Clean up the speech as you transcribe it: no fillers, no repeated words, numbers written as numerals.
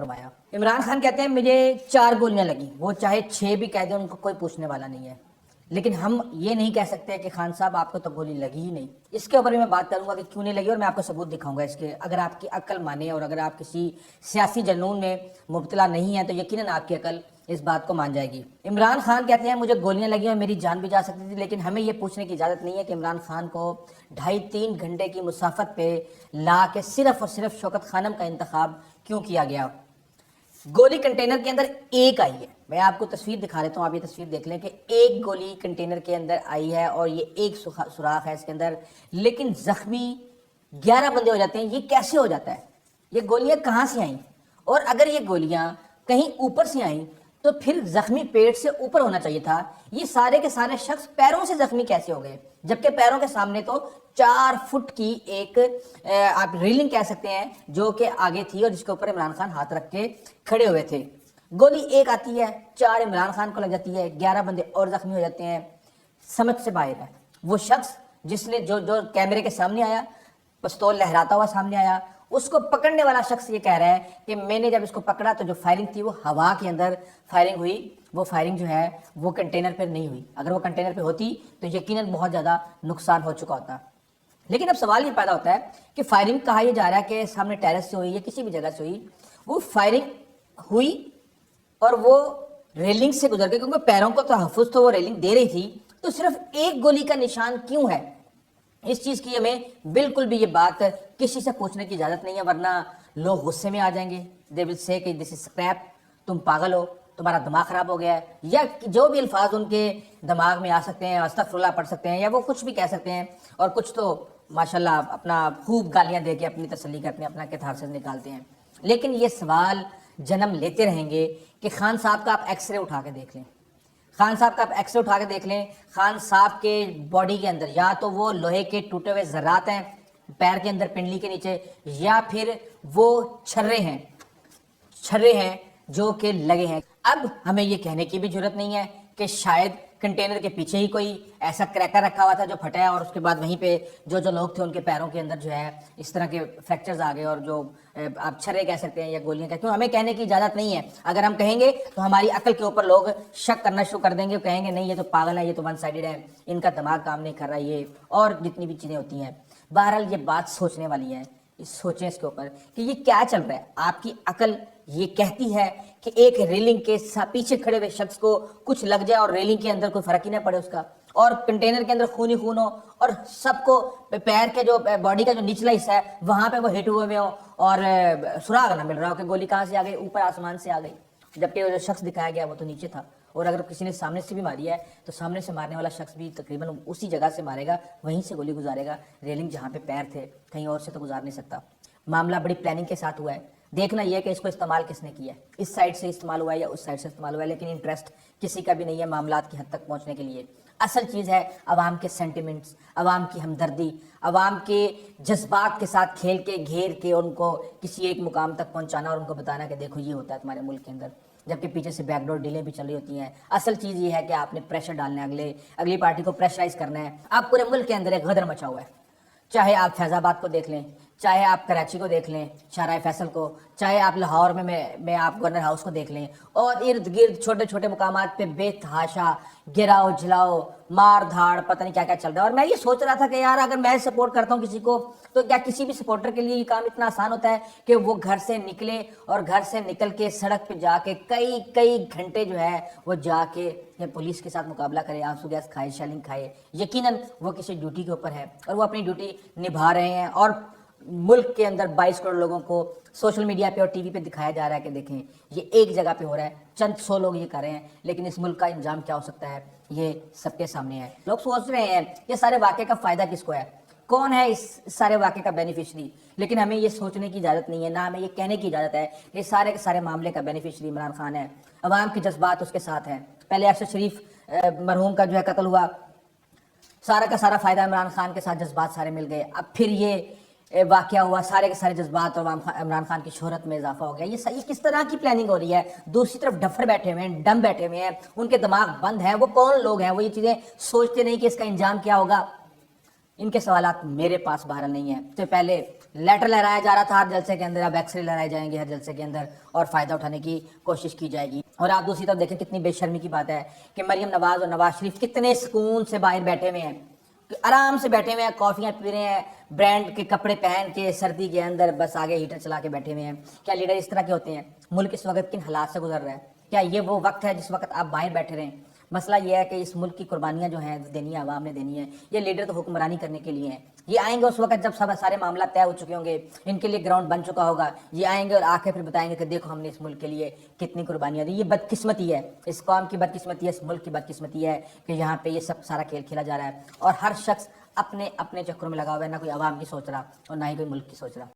فرمایا. عمران خان کہتے ہیں مجھے 4 گولیاں لگی, وہ چاہے 6 بھی کہہ دیں ان کو کوئی پوچھنے والا نہیں ہے, لیکن ہم یہ نہیں کہہ سکتے کہ خان صاحب آپ کو تو گولی لگی ہی نہیں. اس کے اوپر بھی میں بات کروں گا کہ کیوں نہیں لگی, اور میں آپ کو ثبوت دکھاؤں گا اس کے. اگر آپ کی عقل مانے اور اگر آپ کسی سیاسی جنون میں مبتلا نہیں ہیں تو یقیناً آپ کی عقل اس بات کو مان جائے گی. عمران خان کہتے ہیں مجھے گولیاں لگی اور میری جان بھی جا سکتی تھی, لیکن ہمیں یہ پوچھنے کی اجازت نہیں ہے کہ عمران خان کو 2.5-3 گھنٹے کی مسافت پہ لا کے صرف اور صرف شوکت خانم کا انتخاب کیوں کیا گیا. گولی کنٹینر کے اندر ایک آئی ہے, میں آپ کو تصویر دکھا دیتا ہوں, آپ یہ تصویر دیکھ لیں کہ ایک گولی کنٹینر کے اندر آئی ہے اور یہ ایک سوراخ ہے اس کے اندر, لیکن زخمی 11 بندے ہو جاتے ہیں. یہ کیسے ہو جاتا ہے؟ یہ گولیاں کہاں سے آئیں؟ اور اگر یہ گولیاں کہیں اوپر سے آئیں تو پھر زخمی پیٹ سے اوپر ہونا چاہیے تھا. یہ سارے کے سارے شخص پیروں سے زخمی کیسے ہو گئے, جبکہ پیروں کے سامنے تو 4 فٹ کی ایک آپ ریلنگ کہہ سکتے ہیں جو کہ آگے تھی اور جس کے اوپر عمران خان ہاتھ رکھ کے کھڑے ہوئے تھے. گولی ایک آتی ہے, 4 عمران خان کو لگ جاتی ہے, 11 بندے اور زخمی ہو جاتے ہیں. سمجھ سے باہر ہے. وہ شخص جس نے جو کیمرے کے سامنے آیا, پستول لہراتا ہوا سامنے آیا, اس کو پکڑنے والا شخص یہ کہہ رہا ہے کہ میں نے جب اس کو پکڑا تو جو فائرنگ تھی وہ ہوا کے اندر فائرنگ ہوئی, وہ فائرنگ جو ہے وہ کنٹینر پہ نہیں ہوئی. اگر وہ کنٹینر پہ ہوتی تو یقیناً بہت زیادہ نقصان ہو چکا ہوتا. لیکن اب سوال یہ پیدا ہوتا ہے کہ فائرنگ کہا یہ جا رہا ہے کہ سامنے ٹیرس سے ہوئی یا کسی بھی جگہ سے ہوئی. وہ فائرنگ ہوئی اور وہ ریلنگ سے گزر گئی, کیونکہ پیروں کو تحفظ تو وہ ریلنگ دے رہی تھی, تو صرف ایک گولی کا نشان کیوں ہے؟ اس چیز کی ہمیں بالکل بھی یہ بات کسی سے پوچھنے کی اجازت نہیں ہے, ورنہ لوگ غصے میں آ جائیں گے. دے ول سے کہ دس از اسکریپ, تم پاگل ہو, تمہارا دماغ خراب ہو گیا ہے, یا جو بھی الفاظ ان کے دماغ میں آ سکتے ہیں, استغفر اللہ پڑھ سکتے ہیں, یا وہ کچھ بھی کہہ سکتے ہیں. اور کچھ تو ماشاءاللہ اپنا خوب گالیاں دے کے اپنی تسلی کرتے ہیں, اپنا کیتھارسس نکالتے ہیں. لیکن یہ سوال جنم لیتے رہیں گے کہ خان صاحب کا آپ ایکس رے اٹھا کے دیکھ لیں, خان صاحب کا آپ ایکس رے اٹھا کے دیکھ لیں, خان صاحب کے باڈی کے اندر یا تو وہ لوہے کے ٹوٹے ہوئے ذرات ہیں پیر کے اندر پنڈلی کے نیچے, یا پھر وہ چھرے ہیں جو کہ لگے ہیں. اب ہمیں یہ کہنے کی بھی ضرورت نہیں ہے کہ شاید کنٹینر کے پیچھے ہی کوئی ایسا کریکر رکھا ہوا تھا جو پھٹا ہے, اور اس کے بعد وہیں پہ جو لوگ تھے ان کے پیروں کے اندر جو ہے اس طرح کے فریکچرز آ گئے, اور جو آپ چھرے کہہ سکتے ہیں یا گولیاں کہتے ہیں. ہمیں کہنے کی اجازت نہیں ہے. اگر ہم کہیں گے تو ہماری عقل کے اوپر لوگ شک کرنا شروع کر دیں گے, کہیں گے نہیں یہ تو پاگل ہے, یہ تو ون سائیڈڈ ہے, ان کا دماغ کام نہیں کر رہا, یہ اور جتنی بھی چیزیں ہوتی ہیں. بہرحال یہ بات سوچنے والی ہے, سوچیں اس کے اوپر کہ یہ کیا چل رہا ہے. آپ کی عقل یہ کہتی ہے کہ ایک ریلنگ کے پیچھے کھڑے ہوئے شخص کو کچھ لگ جائے اور ریلنگ کے اندر کوئی فرق ہی نہ پڑے اس کا, اور کنٹینر کے اندر خون ہی خون ہو, اور سب کو پیر کے جو باڈی کا جو نچلا حصہ ہے وہاں پہ وہ ہٹ ہوئے ہوئے ہوں اور سراغ نہ مل رہا ہو کہ گولی کہاں سے آ گئی, اوپر آسمان سے آ گئی, جبکہ وہ جو شخص دکھایا گیا وہ تو نیچے تھا. اور اگر کسی نے سامنے سے بھی ماری ہے تو سامنے سے مارنے والا شخص بھی تقریباً اسی جگہ سے مارے گا, وہیں سے گولی گزارے گا. ریلنگ جہاں پہ پیر تھے کہیں اور سے تو گزار نہیں سکتا. معاملہ بڑی پلاننگ کے ساتھ ہوا ہے. دیکھنا یہ ہے کہ اس کو استعمال کس نے کیا ہے, اس سائڈ سے استعمال ہوا ہے یا اس سائڈ سے استعمال ہوا ہے, لیکن انٹرسٹ کسی کا بھی نہیں ہے معاملات کی حد تک پہنچنے کے لیے. اصل چیز ہے عوام کے سینٹیمنٹس, عوام کی ہمدردی, عوام کے جذبات کے ساتھ کھیل کے گھیر کے ان کو کسی ایک مقام تک پہنچانا اور ان کو بتانا کہ دیکھو یہ ہوتا ہے تمہارے ملک کے اندر, جبکہ پیچھے سے بیک ڈور ڈیلیں بھی چل رہی ہوتی ہیں. اصل چیز یہ ہے کہ آپ نے پریشر ڈالنا ہے, اگلی پارٹی کو پریشرائز کرنا ہے. آپ پورے ملک کے اندر ایک غدر مچا ہوا ہے, چاہے آپ فیض آباد کو دیکھ لیں, چاہے آپ کراچی کو دیکھ لیں, شاہراہ فیصل کو, چاہے آپ لاہور میں آپ گورنر ہاؤس کو دیکھ لیں, اور ارد گرد چھوٹے چھوٹے مقامات پہ بے تحاشا گراؤ جلاؤ مار دھاڑ پتہ نہیں کیا کیا چل رہا ہے. اور میں یہ سوچ رہا تھا کہ یار اگر میں سپورٹ کرتا ہوں کسی کو تو کیا کسی بھی سپورٹر کے لیے یہ کام اتنا آسان ہوتا ہے کہ وہ گھر سے نکلے اور گھر سے نکل کے سڑک پہ جا کے کئی گھنٹے جو ہے وہ جا کے پولیس کے ساتھ مقابلہ کرے, آنسو گیس کھائے, شیلنگ کھائے. یقیناً وہ کسی ڈیوٹی کے اوپر ہے اور وہ اپنی ڈیوٹی نبھا رہے ہیں, اور ملک کے اندر 22 کروڑ لوگوں کو سوشل میڈیا پہ اور ٹی وی پہ دکھایا جا رہا ہے کہ دیکھیں یہ ایک جگہ پہ ہو رہا ہے, چند 100 لوگ یہ کر رہے ہیں, لیکن اس ملک کا انجام کیا ہو سکتا ہے یہ سب کے سامنے ہے. لوگ سوچ رہے ہیں یہ سارے واقعے کا فائدہ کس کو ہے, کون ہے اس سارے واقعے کا بینیفیشری. لیکن ہمیں یہ سوچنے کی اجازت نہیں ہے, نہ ہمیں یہ کہنے کی اجازت ہے کہ سارے کے سارے معاملے کا بینیفیشری عمران خان ہے. عوام کے جذبات اس کے ساتھ ہیں. پہلے ارشد شریف مرحوم کا جو ہے قتل ہوا, سارا کا سارا فائدہ عمران خان کے ساتھ جذبات سارے مل گئے. اب پھر یہ واقعہ ہوا, سارے کے سارے جذبات اور عمران خان کی شہرت میں اضافہ ہو گیا. یہ کس طرح کی پلاننگ ہو رہی ہے؟ دوسری طرف ڈفر بیٹھے ہوئے ہیں, ڈم بیٹھے ہوئے ہیں, ان کے دماغ بند ہیں. وہ کون لوگ ہیں؟ وہ یہ چیزیں سوچتے نہیں کہ اس کا انجام کیا ہوگا. ان کے سوالات میرے پاس بہرحال نہیں ہیں. تو پہلے لیٹر لہرایا جا رہا تھا ہر جلسے کے اندر، اب ایکس رے لہرائے جائیں گے ہر جلسے کے اندر اور فائدہ اٹھانے کی کوشش کی جائے گی. اور آپ دوسری طرف دیکھیں کتنی بے شرمی کی بات ہے کہ مریم نواز اور نواز شریف کتنے سکون سے باہر بیٹھے ہوئے ہیں، آرام سے بیٹھے ہوئے ہیں، کافیاں پی رہے ہیں، برانڈ کے کپڑے پہن کے سردی کے اندر بس آگے ہیٹر چلا کے بیٹھے ہوئے ہیں. کیا لیڈر اس طرح کے ہوتے ہیں؟ ملک اس وقت کن حالات سے گزر رہا ہے؟ کیا یہ وہ وقت ہے جس وقت آپ باہر بیٹھے رہیں؟ مسئلہ یہ ہے کہ اس ملک کی قربانیاں جو ہیں دینی ہے، عوام نے دینی ہے. یہ لیڈر تو حکمرانی کرنے کے لیے ہیں. یہ آئیں گے اس وقت جب سارے معاملات طے ہو چکے ہوں گے، ان کے لیے گراؤنڈ بن چکا ہوگا. یہ آئیں گے اور آ کے پھر بتائیں گے کہ دیکھو ہم نے اس ملک کے لیے کتنی قربانیاں دی. یہ بدقسمتی ہے، اس قوم کی بدقسمتی ہے، اس ملک کی بدقسمتی ہے کہ یہاں پہ یہ سب سارا کھیل کھیلا جا رہا ہے اور ہر شخص اپنے اپنے چکروں میں لگا ہوا ہے، نہ کوئی عوام کی سوچ رہا اور نہ ہی کوئی ملک کی سوچ رہا.